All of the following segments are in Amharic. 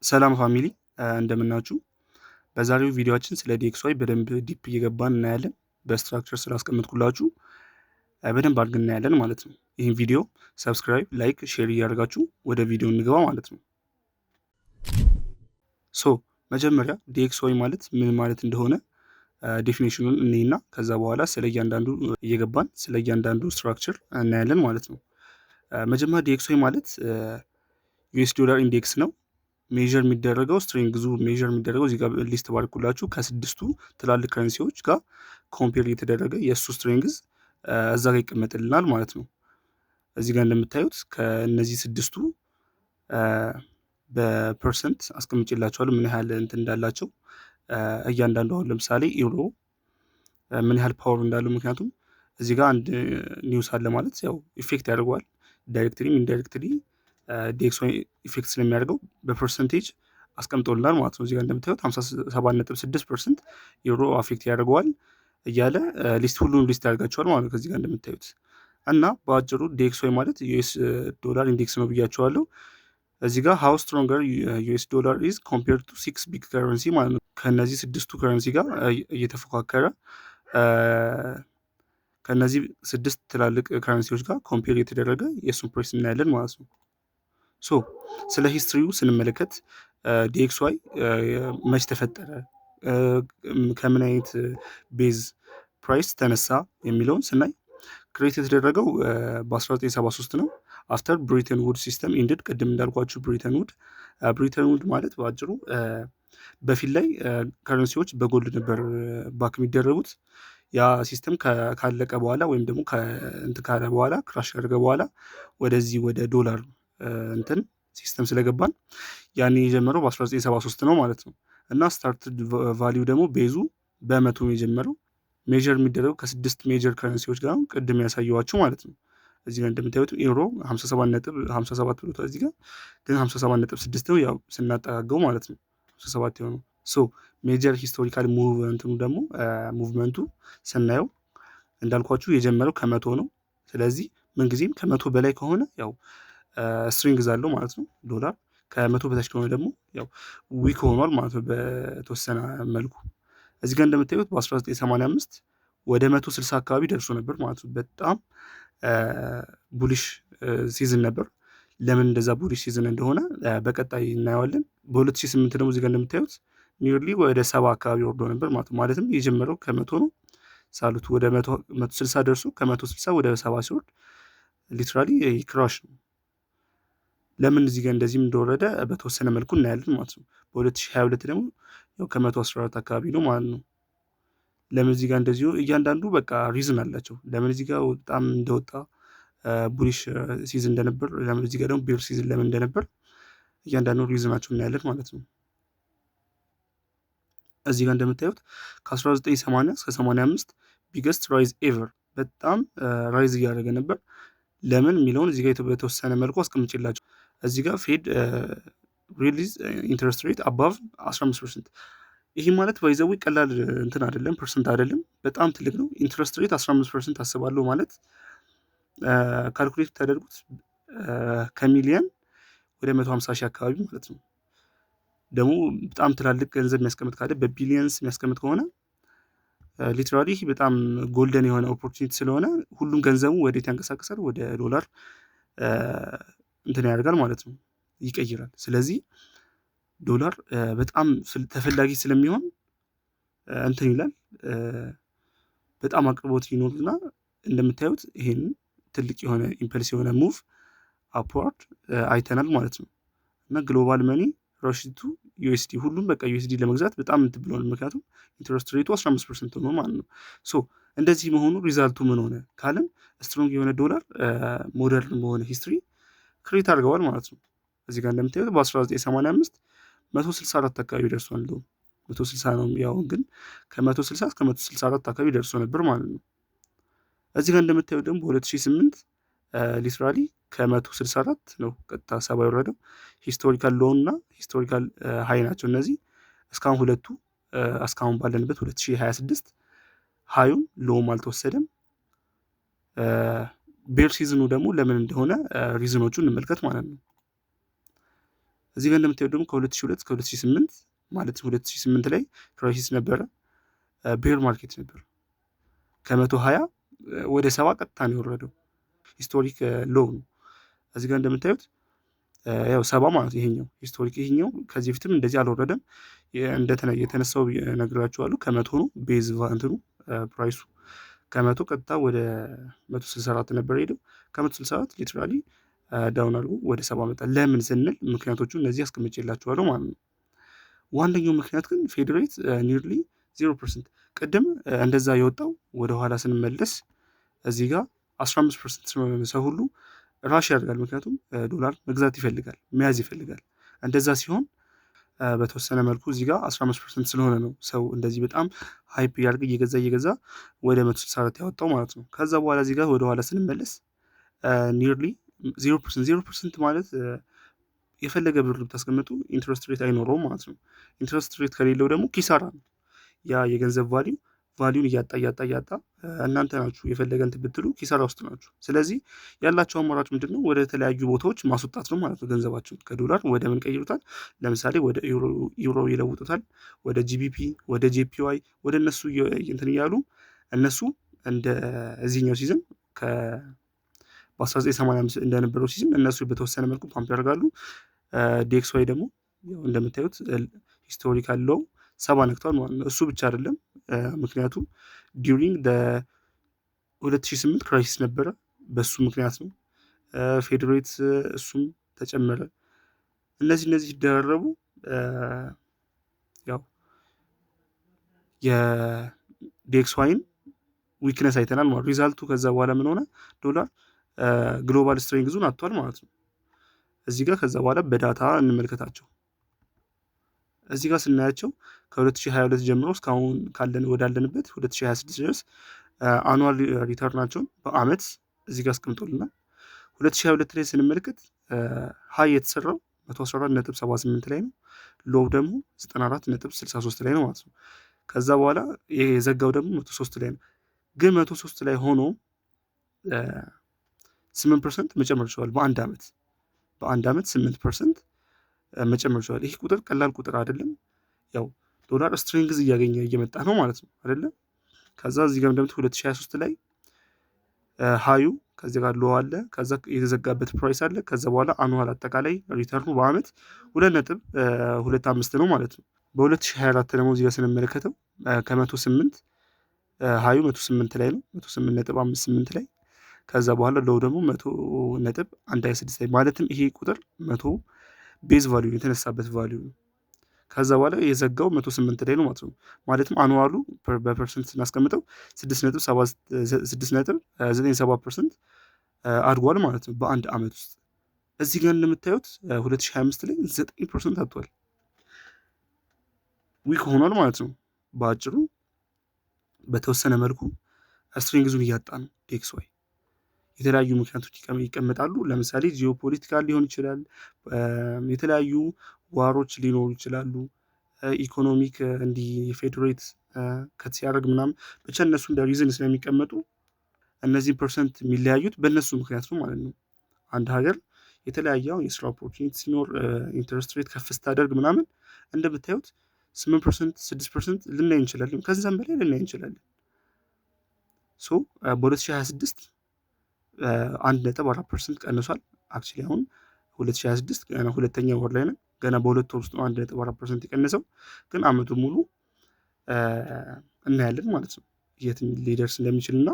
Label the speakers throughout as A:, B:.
A: ሰላም ፋሚሊ እንደምናችሁ። በዛሬው ቪዲዮአችን ስለ ዲኤክስዋይ በደንብ ዲፕ እየገባን እናያለን። በስትራክቸር ስላስቀመጥኩላችሁ በደንብ አድርገን እናያለን ማለት ነው። ይህን ቪዲዮ ሰብስክራይብ፣ ላይክ፣ ሼር እያደርጋችሁ ወደ ቪዲዮ እንገባ ማለት ነው። ሶ መጀመሪያ ዲኤክስዋይ ማለት ምን ማለት እንደሆነ ዴፊኒሽኑን እንይና ከዛ በኋላ ስለ እያንዳንዱ እየገባን ስለ እያንዳንዱ ስትራክቸር እናያለን ማለት ነው። መጀመሪያ ዲኤክስዋይ ማለት ዩኤስ ዶላር ኢንዴክስ ነው። ሜዥር የሚደረገው ስትሪንግዙ ሜዥር የሚደረገው እዚህ ጋር ሊስት ባልኩላችሁ ከስድስቱ ትላልቅ ከረንሲዎች ጋር ኮምፔር እየተደረገ የእሱ ስትሪንግዝ እዛ ጋር ይቀመጥልናል ማለት ነው። እዚህ ጋር እንደምታዩት ከእነዚህ ስድስቱ በፐርሰንት አስቀምጬላቸዋለሁ ምን ያህል እንትን እንዳላቸው እያንዳንዱ። አሁን ለምሳሌ ዩሮ ምን ያህል ፓወር እንዳለው፣ ምክንያቱም እዚህ ጋር አንድ ኒውስ አለ ማለት ያው ኢፌክት ያደርገዋል ዳይሬክትሊ ኢንዳይሬክትሊ ዲኤክስዋይ ኢፌክት ስለሚያደርገው በፐርሰንቴጅ አስቀምጦልናል ማለት ነው። እዚጋ እንደምታዩት 57.6% ዩሮ አፌክት ያደርገዋል እያለ ሁሉንም ሊስት ያደርጋቸዋል ማለት ነው። ከዚህ ጋር እንደምታዩት እና በአጭሩ ዲኤክስዋይ ማለት ዩኤስ ዶላር ኢንዴክስ ነው ብያቸዋለሁ። እዚህ ጋር ሃው ስትሮንገር ዩኤስ ዶላር ኢዝ ኮምፔርድ ቱ 6 ቢግ ከረንሲ ማለት ነው። ከነዚህ ስድስቱ ከረንሲ ጋር እየተፎካከረ ከነዚህ ስድስት ትላልቅ ከረንሲዎች ጋር ኮምፔር የተደረገ የእሱን ፕሬስ እናያለን ማለት ነው። ሶ ስለ ሂስትሪው ስንመለከት ዲኤክስዋይ መች ተፈጠረ፣ ከምን አይነት ቤዝ ፕራይስ ተነሳ የሚለውን ስናይ ክሬት የተደረገው በ1973 ነው። አፍተር ብሪተን ውድ ሲስተም ኢንድድ። ቅድም እንዳልኳችሁ ብሪተን ውድ ማለት በአጭሩ በፊት ላይ ከረንሲዎች በጎልድ ነበር ባክ የሚደረጉት። ያ ሲስተም ካለቀ በኋላ ወይም ደግሞ እንትን ካለ በኋላ ክራሽ ካደረገ በኋላ ወደዚህ ወደ ዶላር እንትን ሲስተም ስለገባን ያኔ የጀመረው በ1973 ነው ማለት ነው። እና ስታርትድ ቫሊዩ ደግሞ ቤዙ በመቶ ነው የጀመረው። ሜጀር የሚደረገው ከስድስት ሜጀር ከረንሲዎች ጋር ቅድም ያሳየዋችሁ ማለት ነው። እዚህ ጋር እንደምታዩት ዩሮ 57 ብሎታል። እዚህ ጋር ግን 57.6 ነው ያው ስናጠጋገው ማለት ነው 57 የሆነው። ሶ ሜጀር ሂስቶሪካል ሙቭመንቱ ደግሞ ሙቭመንቱ ስናየው እንዳልኳችሁ የጀመረው ከመቶ ነው። ስለዚህ ምንጊዜም ከመቶ በላይ ከሆነ ያው ስትሪንግዝ አለው ማለት ነው። ዶላር ከመቶ በታች ከሆነ ደግሞ ያው ዊክ ሆኗል ማለት ነው በተወሰነ መልኩ። እዚህ ጋር እንደምታዩት በ1985 ወደ 160 አካባቢ ደርሶ ነበር ማለት ነው። በጣም ቡሊሽ ሲዝን ነበር። ለምን እንደዛ ቡሊሽ ሲዝን እንደሆነ በቀጣይ እናየዋለን። በ2008 ደግሞ እዚህ ጋር እንደምታዩት ኒርሊ ወደ 70 አካባቢ ወርዶ ነበር ማለት ነው። ማለትም የጀመረው ከመቶ ነው ሳሉት ወደ 160 ደርሶ ከ160 ወደ 70 ሲወርድ ሊትራሊ ክራሽ ነው። ለምን እዚህ ጋር እንደዚህም እንደወረደ በተወሰነ መልኩ እናያለን ማለት ነው። በ2022 ደግሞ ያው ከ114 አካባቢ ነው ማለት ነው። ለምን እዚህ ጋር እንደዚሁ እያንዳንዱ በቃ ሪዝን አላቸው። ለምን እዚህ ጋር በጣም እንደወጣ ቡሊሽ ሲዝን እንደነበር፣ ለምን እዚህ ጋር ደግሞ ቤር ሲዝን ለምን እንደነበር እያንዳንዱ ሪዝናቸው እናያለን ማለት ነው። እዚህ ጋር እንደምታዩት ከ1980 እስከ 85 ቢገስት ራይዝ ኤቨር በጣም ራይዝ እያደረገ ነበር። ለምን የሚለውን እዚህ ጋር በተወሰነ መልኩ አስቀምጬላቸው። እዚህ ጋር ፌድ ሪሊዝ ኢንትረስት ሬት አባቭ 15%። ይህ ማለት ባይዘዊ ቀላል እንትን አይደለም፣ ፐርሰንት አይደለም፣ በጣም ትልቅ ነው። ኢንትረስት ሬት 15% አስባለሁ ማለት ካልኩሌት ታደርጉት ከሚሊየን ወደ 150 ሺህ አካባቢ ማለት ነው። ደግሞ በጣም ትላልቅ ገንዘብ የሚያስቀምጥ ካለ በቢሊየንስ የሚያስቀምጥ ከሆነ ሊትራሊ በጣም ጎልደን የሆነ ኦፖርቹኒቲ ስለሆነ ሁሉም ገንዘቡ ወዴት ያንቀሳቀሳል? ወደ ዶላር እንትን ያደርጋል ማለት ነው፣ ይቀይራል። ስለዚህ ዶላር በጣም ተፈላጊ ስለሚሆን እንትን ይላል፣ በጣም አቅርቦት ይኖርና እንደምታዩት ይሄን ትልቅ የሆነ ኢምፐልስ የሆነ ሙቭ አፕዋርድ አይተናል ማለት ነው። እና ግሎባል መኒ ራሽቱ ዩኤስዲ ሁሉም በቃ ዩኤስዲ ለመግዛት በጣም እንትን ብለዋል። ምክንያቱም ኢንትረስት ሬቱ 15% ነው ማለት ነው። ሶ እንደዚህ መሆኑ ሪዛልቱ ምን ሆነ ካለም ስትሮንግ የሆነ ዶላር ሞደርን በሆነ ሂስትሪ ክሬት አድርገዋል ማለት ነው። እዚህ ጋር እንደምታዩት በ1985 164 አካባቢ ደርሷል። 160 ነው ያው፣ ግን ከ160 እስከ 164 አካባቢ ደርሶ ነበር ማለት ነው። እዚህ ጋር እንደምታዩት ደግሞ በ2008 ሊትራሊ ከ164 ነው ቀጥታ 70 የወረደው። ሂስቶሪካል ሎው እና ሂስቶሪካል ሃይ ናቸው እነዚህ። እስካሁን ሁለቱ እስካሁን ባለንበት 2026 ሃዩም ሎውም አልተወሰደም። ቤር ሲዝኑ ደግሞ ለምን እንደሆነ ሪዝኖቹ እንመልከት ማለት ነው። እዚህ ጋር እንደምታዩት ደግሞ ከ2002 እስከ 2008 ማለት 2008 ላይ ክራይሲስ ነበረ፣ ቤር ማርኬት ነበር። ከ120 ወደ 70 ቀጥታ ነው የወረደው። ሂስቶሪክ ሎው ነው። እዚህ ጋር እንደምታዩት ያው 70 ማለት ይሄኛው ሂስቶሪክ፣ ይሄኛው ከዚህ በፊትም እንደዚህ አልወረደም። የተነሳው ነግራችኋለሁ። ከ100 ነው ቤዝ እንትኑ ፕራይሱ ከ100 ቀጥታ ወደ 164 ነበር ሄደው። ከ164 ሊትራሊ ዳውን አድርጎ ወደ 70 መጣ። ለምን ስንል ምክንያቶቹ እነዚህ አስቀምጬላችኋለሁ ማለት ነው። ዋነኛው ምክንያት ግን ፌድ ሬት ኒርሊ 0%። ቅድም እንደዛ የወጣው ወደኋላ ስንመለስ እዚህ ጋር 15% ሰው ሁሉ ራሽ ያደርጋል። ምክንያቱም ዶላር መግዛት ይፈልጋል፣ መያዝ ይፈልጋል። እንደዛ ሲሆን በተወሰነ መልኩ እዚህ ጋር 15% ስለሆነ ነው ሰው እንደዚህ በጣም ሃይፕ እያደረገ እየገዛ ወደ 164 ያወጣው ማለት ነው። ከዛ በኋላ እዚህ ጋር ወደኋላ ስንመለስ ኒርሊ 0% ማለት የፈለገ ብር ብታስቀምጡ ኢንትረስት ሬት አይኖረውም ማለት ነው። ኢንትረስት ሬት ከሌለው ደግሞ ኪሳራ ነው። ያ የገንዘብ ቫሊዩን እያጣ እናንተ ናችሁ የፈለገ እንትን ብትሉ ኪሳራ ውስጥ ናችሁ። ስለዚህ ያላቸው አማራጭ ምንድን ነው? ወደ ተለያዩ ቦታዎች ማስወጣት ነው ማለት ነው። ገንዘባቸውን ከዶላር ወደ ምን ቀይሩታል? ለምሳሌ ወደ ዩሮ ይለውጡታል፣ ወደ ጂቢፒ፣ ወደ ጄፒዋይ፣ ወደ እነሱ እንትን እያሉ እነሱ እንደ እዚህኛው ሲዝም በ1985 እንደነበረው ሲዝም እነሱ በተወሰነ መልኩ ፓምፕ ያደርጋሉ። ዲኤክስዋይ ደግሞ እንደምታዩት ሂስቶሪካል ሎው 70 ነክቷል ማለት ነው። እሱ ብቻ አይደለም፣ ምክንያቱም ዲዩሪንግ 2008 ክራይሲስ ነበረ፣ በሱ ምክንያት ነው። ፌድ ሬት እሱም ተጨመረ። እነዚህ ሲደረረቡ ያው የዲኤክስዋይን ዊክነስ አይተናል ማለት ሪዛልቱ። ከዛ በኋላ ምን ሆነ? ዶላር ግሎባል ስትሬንግዙን አጥቷል ማለት ነው። እዚህ ጋር ከዛ በኋላ በዳታ እንመልከታቸው። እዚህ ጋር ስናያቸው ከ2022 ጀምሮ እስካሁን ወዳለንበት 2026 ድረስ አኑዋል ሪተርናቸውን በአመት እዚህ ጋር አስቀምጦልናል። 2022 ላይ ስንመለከት ሀይ የተሰራው 114.78 ላይ ነው። ሎው ደግሞ 94.63 ላይ ነው ማለት ነው። ከዛ በኋላ የዘጋው ደግሞ 103 ላይ ነው። ግን 103 ላይ ሆኖ 8% መጨመር ችሏል። በአንድ ዓመት 8% መጨመር ችሏል። ይህ ቁጥር ቀላል ቁጥር አይደለም። ያው ዶላር ስትሬንግዝ እያገኘ እየመጣ ነው ማለት ነው አይደለም። ከዛ እዚህ ጋር እንደምት 2023 ላይ ሃዩ ከዚህ ጋር ሎ አለ፣ ከዛ የተዘጋበት ፕራይስ አለ። ከዛ በኋላ አኑዋል አጠቃላይ ሪተርኑ በአመት 2.25 ነው ማለት ነው። በ2024 ደግሞ እዚህ ጋር ስንመለከተው ከ108 ሃዩ 108 ላይ ነው፣ 108.58 ላይ። ከዛ በኋላ ሎው ደግሞ 100.126 ላይ፣ ማለትም ይሄ ቁጥር 100 ቤዝ ቫሊዩ የተነሳበት ቫሊዩ ነው። ከዛ በኋላ የዘጋው 108 ላይ ነው ማለት ነው። ማለትም አኑዋሉ በፐርሰንት ስናስቀምጠው 6.97% አድጓል ማለት ነው በአንድ አመት ውስጥ። እዚህ ጋር እንደምታዩት 2025 ላይ 9% አጥቷል፣ ዊክ ሆኗል ማለት ነው። በአጭሩ በተወሰነ መልኩ ስትሬንግዙን እያጣ ነው ዲኤክስዋይ። የተለያዩ ምክንያቶች ይቀመጣሉ። ለምሳሌ ጂኦፖለቲካል ሊሆን ይችላል፣ የተለያዩ ዋሮች ሊኖሩ ይችላሉ፣ ኢኮኖሚክ እንዲህ የፌዴሬት ከት ሲያደርግ ምናምን ብቻ እነሱ እንደ ሪዝን ስለሚቀመጡ እነዚህ ፐርሰንት የሚለያዩት በእነሱ ምክንያት ነው ማለት ነው። አንድ ሀገር የተለያየው የስራ ኦፖርቹኒቲ ሲኖር ኢንተረስት ሬት ከፍ ስታደርግ ምናምን እንደምታዩት 8% 6% ልናይ እንችላለን፣ ከዛም በላይ ልናይ እንችላለን። ሶ በ2026 1.4% ቀንሷል። አክቹዋሊ አሁን 2026 ገና ሁለተኛ ወር ላይ ነው። ገና በሁለት ወር ውስጥ ነው 1.4% የቀነሰው። ግን አመቱ ሙሉ እናያለን ማለት ነው የት ሊደርስ እንደሚችል እና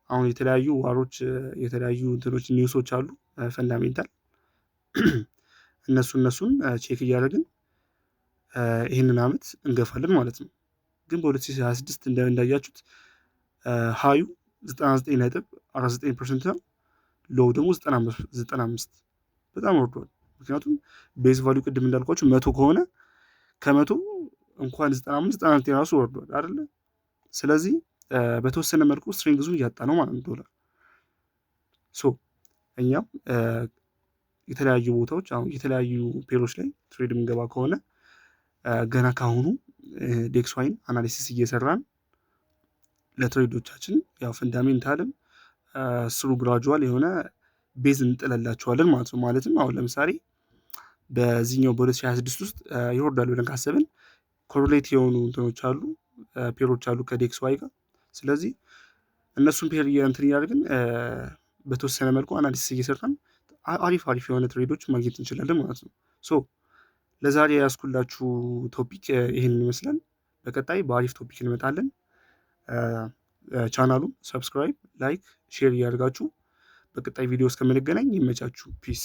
A: አሁን የተለያዩ ዋሮች የተለያዩ እንትኖች ኒውሶች አሉ ፈንዳሜንታል እነሱን ቼክ እያደረግን ይህንን አመት እንገፋለን ማለት ነው። ግን በ2026 እንዳያችሁት ሃዩ 99.49% ነው። ሎው ደግሞ 95 በጣም ወርዷል። ምክንያቱም ቤዝ ቫሊዩ ቅድም እንዳልኳችሁ 100 ከሆነ ከ100 እንኳን 95 99 ራሱ ወርዷል አይደለ? ስለዚህ በተወሰነ መልኩ ስትሬንግዙን እያጣ ነው ማለት ነው ዶላር። ሶ እኛም የተለያዩ ቦታዎች አሁን የተለያዩ ፔሮች ላይ ትሬድ የምንገባ ከሆነ ገና ካሁኑ ዲኤክስዋይን አናሊሲስ እየሰራን ለትሬዶቻችን ያው ፈንዳሜንታልም ስሩ ግራጁዋል የሆነ ቤዝ እንጥለላቸዋለን ማለት ነው። ማለትም አሁን ለምሳሌ በዚህኛው በ2026 ውስጥ ይወርዳሉ ብለን ካሰብን ኮሮሌት የሆኑ እንትኖች አሉ፣ ፔሮች አሉ ከዴክስ ዋይ ጋር። ስለዚህ እነሱን ፔር እንትን እያደረግን በተወሰነ መልኩ አናሊሲስ እየሰራን አሪፍ አሪፍ የሆነ ትሬዶች ማግኘት እንችላለን ማለት ነው። ሶ ለዛሬ ያስኩላችሁ ቶፒክ ይህን ይመስላል። በቀጣይ በአሪፍ ቶፒክ እንመጣለን። ቻናሉን ሰብስክራይብ፣ ላይክ፣ ሼር እያደርጋችሁ በቀጣይ ቪዲዮ እስከምንገናኝ ይመቻችሁ። ፒስ